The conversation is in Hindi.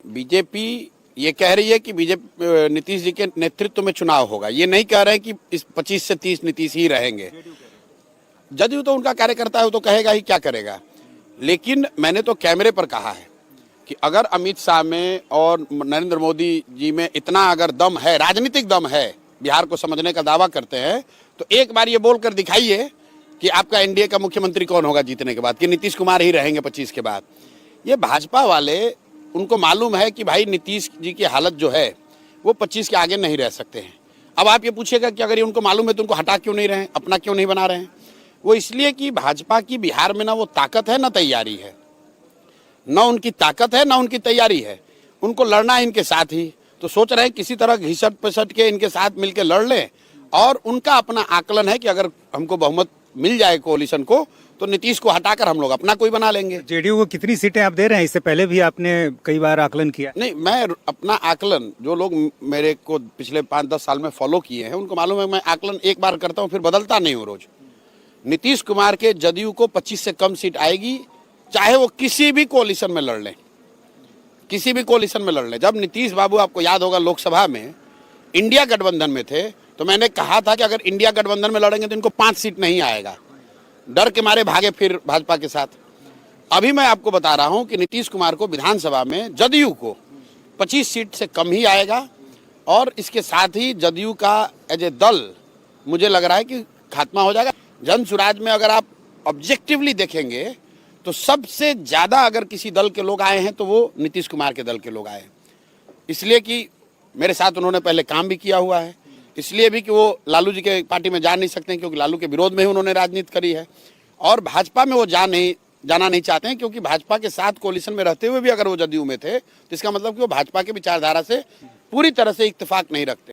बीजेपी ये कह रही है कि बीजेपी नीतीश जी के नेतृत्व में चुनाव होगा। ये नहीं कह रहे हैं कि इस 25 से 30 नीतीश ही रहेंगे। जदयू तो उनका कार्यकर्ता है, वो तो कहेगा ही, क्या करेगा। लेकिन मैंने तो कैमरे पर कहा है कि अगर अमित शाह में और नरेंद्र मोदी जी में इतना अगर दम है, राजनीतिक दम है, बिहार को समझने का दावा करते हैं, तो एक बार ये बोलकर दिखाइए कि आपका एनडीए का मुख्यमंत्री कौन होगा जीतने के बाद, कि नीतीश कुमार ही रहेंगे 25 के बाद। ये भाजपा वाले, उनको मालूम है कि भाई नीतीश जी की हालत जो है वो 25 के आगे नहीं रह सकते हैं। अब आप ये पूछिएगा कि अगर ये उनको मालूम है तो उनको हटा क्यों नहीं रहे हैं, अपना क्यों नहीं बना रहे हैं। वो इसलिए कि भाजपा की बिहार में ना वो ताकत है ना तैयारी है, ना उनकी ताकत है ना उनकी तैयारी है। उनको लड़ना है इनके साथ ही, तो सोच रहे हैं किसी तरह घिसट पिसट के इनके साथ मिलकर लड़ लें। और उनका अपना आकलन है कि अगर हमको बहुमत मिल जाए कोalition को, तो नीतीश को हटाकर हम लोग अपना कोई बना लेंगे। जेडीयू को कितनी सीटें आप दे रहे हैं? इससे पहले भी आपने कई बार आकलन किया। नहीं, मैं अपना आकलन, जो लोग मेरे को पिछले 5-10 साल में फॉलो किए हैं उनको मालूम है, मैं आकलन एक बार करता हूँ फिर बदलता नहीं हूँ रोज। नीतीश कुमार के जदयू को 25 से कम सीट आएगी, चाहे वो किसी भी कोalition में लड़ लें, किसी भी कोalition में लड़ लें। जब नीतीश बाबू, आपको याद होगा, लोकसभा में इंडिया गठबंधन में थे, तो मैंने कहा था कि अगर इंडिया गठबंधन में लड़ेंगे तो इनको 5 सीट नहीं आएगा। डर के मारे भागे फिर भाजपा के साथ। अभी मैं आपको बता रहा हूं कि नीतीश कुमार को विधानसभा में जदयू को 25 सीट से कम ही आएगा। और इसके साथ ही जदयू का एज ए दल मुझे लग रहा है कि खात्मा हो जाएगा। जन सुराज में अगर आप ऑब्जेक्टिवली देखेंगे तो सबसे ज्यादा अगर किसी दल के लोग आए हैं तो वो नीतीश कुमार के दल के लोग आए हैं। इसलिए कि मेरे साथ उन्होंने पहले काम भी किया हुआ है, इसलिए भी कि वो लालू जी के पार्टी में जा नहीं सकते हैं क्योंकि लालू के विरोध में ही उन्होंने राजनीति करी है। और भाजपा में वो जाना नहीं चाहते हैं क्योंकि भाजपा के साथ कोalition में रहते हुए भी अगर वो जदयू में थे तो इसका मतलब कि वो भाजपा के विचारधारा से पूरी तरह से इत्तेफाक नहीं रखते।